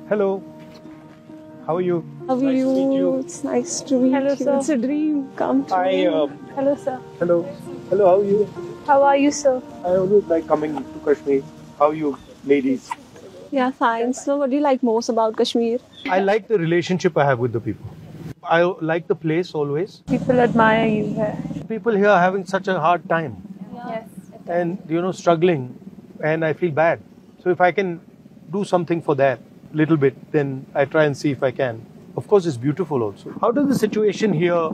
Hello. How are you? How are Nice to meet you. It's nice to meet Hello, you. sir. It's a dream come true. Hello, sir. Hello. Hello, how are you? How are you, sir? I always like coming to Kashmir. How are you, ladies? Yeah, fine. So, what do you like most about Kashmir? I like the relationship I have with the people. I like the place always. People admire you here. People here are having such a hard time Yes. and, struggling, and I feel bad. So if I can do something for that little bit, then I try and see if I can. Of course, it's beautiful also. How does the situation here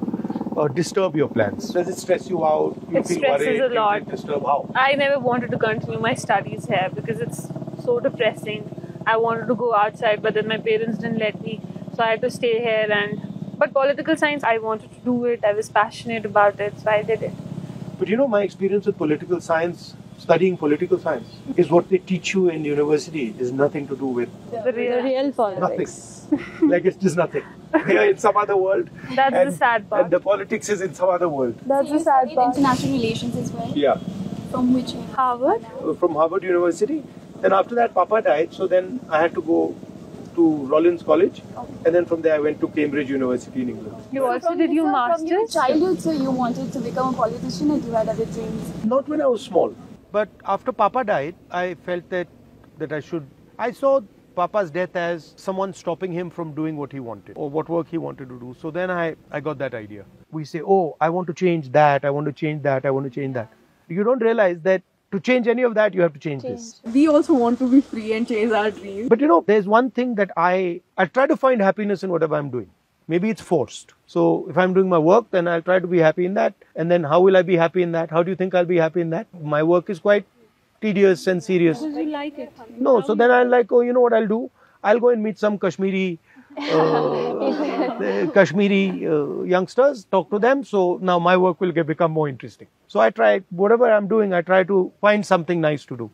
disturb your plans? Does it stress you out? You It feel stresses worried? a You lot. feel disturbed? How? I never wanted to continue my studies here because it's so depressing. I wanted to go outside, but then my parents didn't let me, so I had to stay here. But political science, I wanted to do it. I was passionate about it, so I did it. But my experience with political science, studying political science, is what they teach you in university is nothing to do with The The real. real politics. nothing. Like it's just nothing. They are in some other world. That's and, the sad part. And the politics is in some other world. That's So the you sad studied part. international relations as well? Yeah. From which year? Harvard. From Harvard University. Then after that, Papa died. So then I had to go to Rollins College. And then from there, I went to Cambridge University in England. You also did your From your masters. childhood, so you wanted to become a politician, or you had other dreams? Not when I was small. But after Papa died, I felt that I should. I saw Papa's death as someone stopping him from doing what he wanted or what work he wanted to do. So then I got that idea. We say, oh, I want to change that, I want to change that, I want to change that. You don't realize that to change any of that, you have to change this. We also want to be free and chase our dreams. But there's one thing that I try to find happiness in whatever I'm doing. Maybe it's forced. So if I'm doing my work, then I'll try to be happy in that. And then how will I be happy in that? How do you think I'll be happy in that? My work is quite tedious and serious. You like it. No, so then I'm like, oh, you know what I'll do? I'll go and meet some Kashmiri youngsters, talk to them. So now my work will become more interesting. So I try, whatever I'm doing, I try to find something nice to do.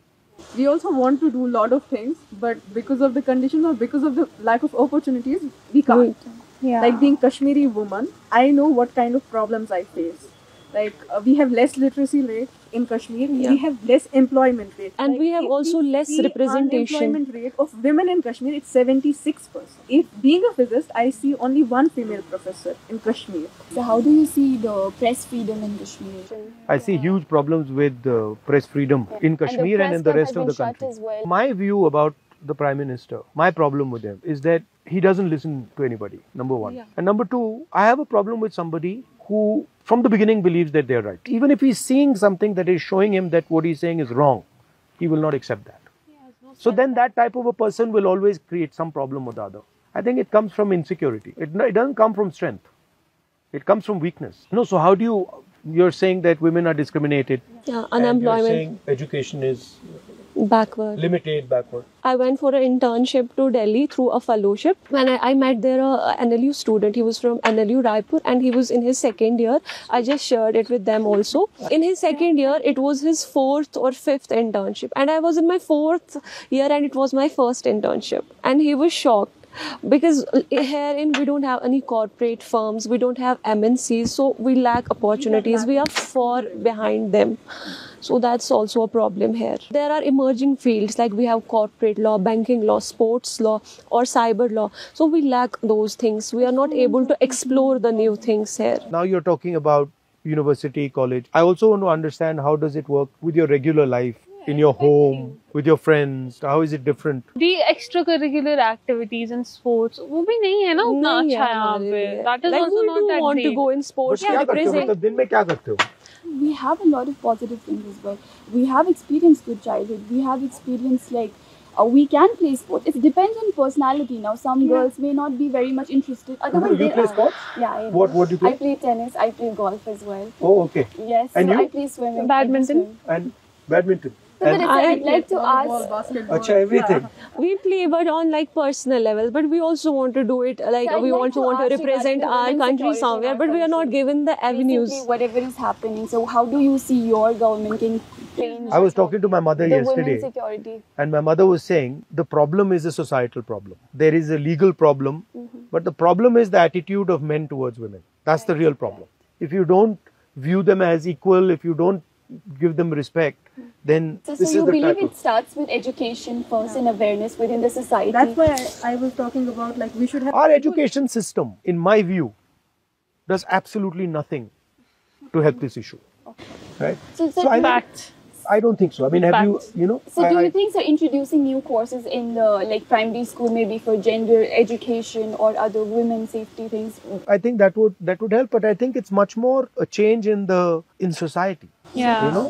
We also want to do a lot of things, but because of the conditions or because of the lack of opportunities, we can't. Yeah. Like being Kashmiri woman, I know what kind of problems I face. Like we have less literacy rate in Kashmir, Yeah. we have less employment rate. And Like, we have if also less see representation. Unemployment rate of women in Kashmir, it's 76%. If being a physicist, I see only one female professor in Kashmir. So how do you see the press freedom in Kashmir? I see huge problems with press freedom in Kashmir and in the rest of the country. My view about the Prime Minister, my problem with him is that he doesn't listen to anybody, number one. Yeah. And number two, I have a problem with somebody who from the beginning believes that they're right. Even if he's seeing something that is showing him that what he's saying is wrong, he will not accept that. So then that type of a person will always create some problem or the other. I think it comes from insecurity. It doesn't come from strength. It comes from weakness. So how do you're saying that women are discriminated. Yeah, and you're unemployment, saying education is backward. limited, backward. I went for an internship to Delhi through a fellowship. When I met there a NLU student, he was from NLU Raipur and he was in his second year. I just shared it with them also. In his second year, it was his fourth or fifth internship. And I was in my fourth year and it was my first internship. And he was shocked. Because herein we don't have any corporate firms, we don't have MNCs, so we lack opportunities, we are far behind them. So that's also a problem here. There are emerging fields like we have corporate law, banking law, sports law or cyber law. So we lack those things. We are not able to explore the new things here. Now you're talking about university, college. I also want to understand how does it work with your regular life, in your home, with your friends. How is it different? The extracurricular activities and sports, वो भी नहीं है ना उतना नहीं अच्छा है यहाँ हमारे पे. लिए. That is Like also we not do that want to great. go in sports But to क्या करते हो? represent. मतलब दिन में क्या करते हो? We have a lot of positive things as well. We have experienced good childhood. We have experienced we can play sports. It depends on personality. Now, some girls may not be very much interested. Otherwise, You they play are. sports? Yeah, I do. What do you play? I play tennis. I play golf as well. Oh, okay. Yes. And so you? I play swimming. Badminton? I do swim. And badminton. So, but And I'd like to Volleyball, ask. basketball. Acha, everything. We play but on like personal level, but we also want to do it like So I'd we like want to to ask represent regarding the our women's country security in somewhere, our but we are not country. given the avenues. Basically, whatever is happening. So, how do you see your government can change I was talking to my mother the yesterday, women's security? and my mother was saying the problem is a societal problem. There is a legal problem, but the problem is the attitude of men towards women. That's the real problem. If you don't view them as equal, if you don't give them respect, then So this you is the believe type it starts with education first and awareness within the society? That's why I was talking about like we should have Our education system, in my view, does absolutely nothing to help this issue. Right? So, I, Fact. I don't think so. I mean, have you, Facts. you know? So do I- you think so introducing new courses in the like primary school maybe for gender education or other women safety things? I think that would help, but I think it's much more a change in society. Yeah. You know,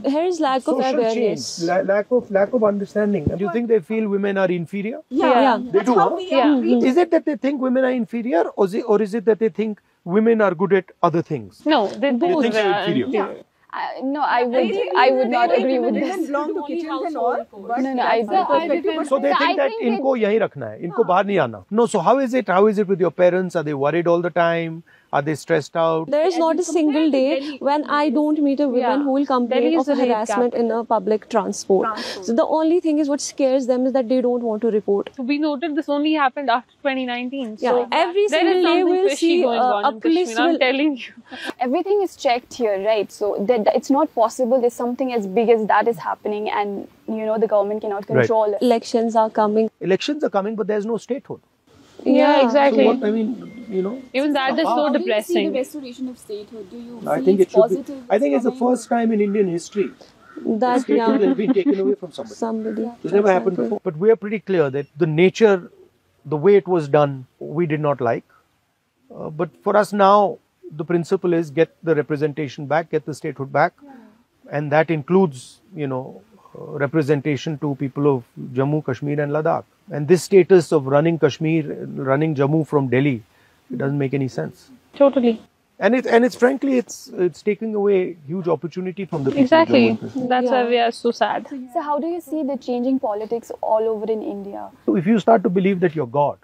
Yeah, here is lack of social awareness. change, lack of understanding. Do you think they feel women are inferior? Yeah. They do. Huh? Yeah. Is it that they think women are inferior, or is it that they think women are good at other things? No, they They both think they're are inferior. No, I would not agree with They this. can belong to kitchens and all. But No, I perspective. So they So think I that think इनको यहीं रखना है, इनको बाहर नहीं आना. No, so how is it? How is it with your parents? Are they worried all the time? Are they stressed out? There is not a single day when I don't meet a woman Yeah. who will complain Delhi of is the rape harassment in a public transport. So the only thing is what scares them is that they don't want to report. So we noted this only happened after 2019. Yeah, So every there single is day something we'll fishy see going on a in police Kashmir, I'm will. telling you. everything is checked here, right? So that it's not possible there's something as big as that is happening and the government cannot control it. Elections are coming. Elections are coming, but there's no statehood. Yeah, So exactly. what I mean, you know. Even that is so How do you see depressing. the restoration of statehood? Do you I see think it it's should positive? be. I think it's the first time in Indian history That statehood yeah, has been taken away from somebody. somebody. It's never happened before. But we are pretty clear that the nature, the way it was done, we did not like. But for us now, the principle is get the representation back, get the statehood back, and that includes, representation to people of Jammu, Kashmir, and Ladakh. And this status of running Kashmir, running Jammu from Delhi, it doesn't make any sense. Totally. And it's frankly, it's taking away huge opportunity from the people. of Exactly. Jammu and Kashmir. That's why we are so sad. So how do you see the changing politics all over in India? So if you start to believe that you're God,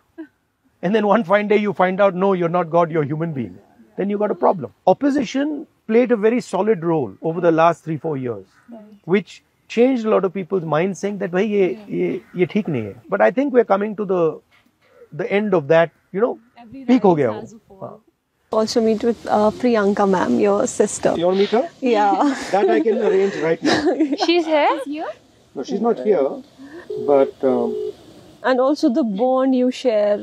and then one fine day you find out, no, you're not God, you're a human being, then you got a problem. Opposition played a very solid role over the last 3-4 years, which changed a lot of people's minds, saying that, "Bhai, ye theek nahi hai." But I think we're coming to the end of that, peak ho gaya wo. Also meet with Priyanka ma'am, your sister. You want to meet her? Yeah. That I can arrange right now. She's here? No, she's not here, but And also the bond you share.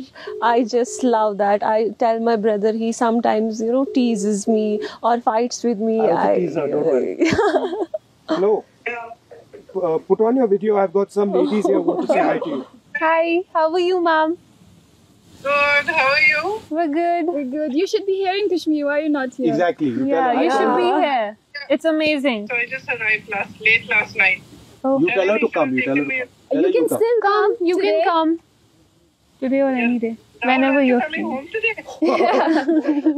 I just love that. I tell my brother, he sometimes, teases me or fights with me. I also tease her, don't worry. Hello. Put on your video. I've got some ladies here who want to say hi to you. Hi, how are you, ma'am? Good, how are you? We're good. We're good. You should be here in Kashmir. Why are you not here? Exactly. You Yeah, tell her. you should be here. It's amazing. So I just arrived late last night. You tell her to come. You tell her to come. Tell her You can come. still come. You today. can come. Today or any day. Now Whenever are you you're coming free. home today?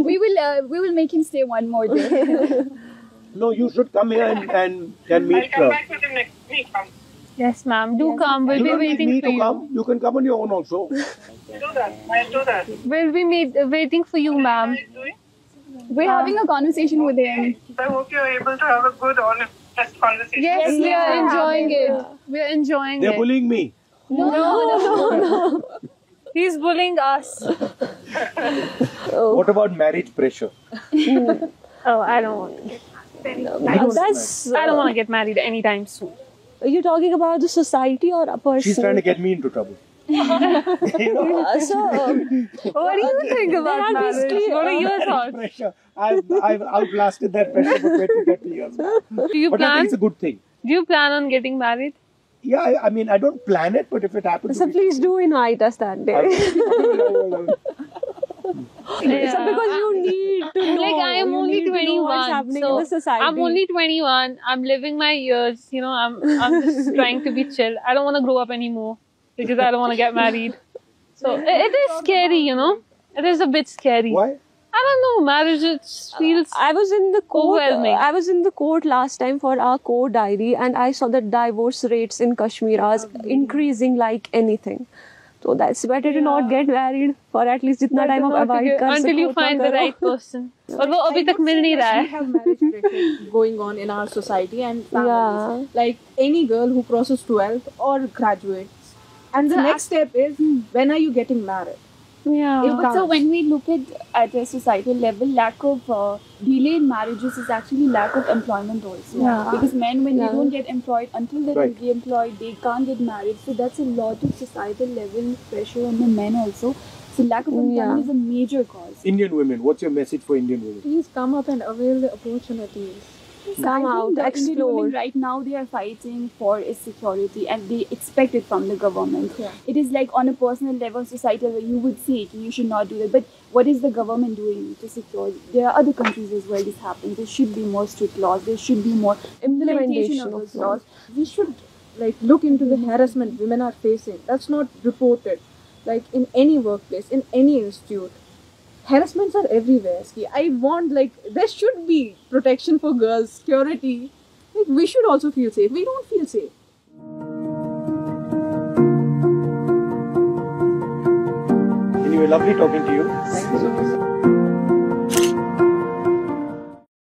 We will make him stay one more day. No, you should come here and I'll meet come her. back with him next week. Yes, ma'am. Do come. We'll You be don't need waiting me for to you. come. You can come on your own also. I'll do that. We'll be waiting for you, ma'am. What are you doing? We're having a conversation with him. I hope you're able to have a good, honest conversation. Yes, we are Yeah. enjoying it. We are enjoying They're it. bullying me. No. He's bullying us. What about marriage pressure? Oh, I don't want. That's. I don't want to get married anytime soon. Are you talking about the society or a person? She's trying to get me into trouble. So, What do you think about are marriage? basically, What are your thoughts? Pressure. I've outlasted that pressure for 20-30 years. Do you But I plan? think it's a good thing. Do you plan on getting married? Yeah, I mean, I don't plan it, but if it happens, so please do invite us that day. So because you need to know. Like I am you only need to know what's 21, happening so in the society. I'm only 21. I'm living my years. I'm just trying to be chill. I don't want to grow up anymore because I don't want to get married. So it is scary, It is a bit scary. Why? I don't know. Marriage it feels. I was in the court. Overwhelming. I was in the court last time for our court diary, and I saw that divorce rates in Kashmir are increasing like anything. So that's better to not get married for at least जितना time आप avoid कर until you सको उतना find the करो. right person. और वो अभी तक मिल नहीं रहा We है. have marriage pressure going on in our society and families. Yeah. Like any girl who crosses 12th or graduates. And the next step is, when are you getting married? Yeah. But so when we look at a societal level, lack of delayed marriages is actually lack of employment also. Yeah. Because men, when Yeah. they don't get employed, until they're Right. re-employed, they can't get married. So that's a lot of societal level pressure on the men also. So lack of employment Yeah. is a major cause. Indian women, what's your message for Indian women? Please come up and avail the opportunities. Come out, the Indian explore. women right now, they are fighting for its security and they expect it from the government. Yeah. It is like on a personal level, societal level, you would say it, you should not do that. But what is the government doing to secure it? There are other countries as well this happens. There should be more strict laws. There should be more implementation of those laws. We should look into the harassment women are facing. That's not reported. Like in any workplace, in any institute. Harassments are everywhere. See, I want there should be protection for girls, security. We should also feel safe. We don't feel safe. Anyway, lovely talking to you. Thank you so much.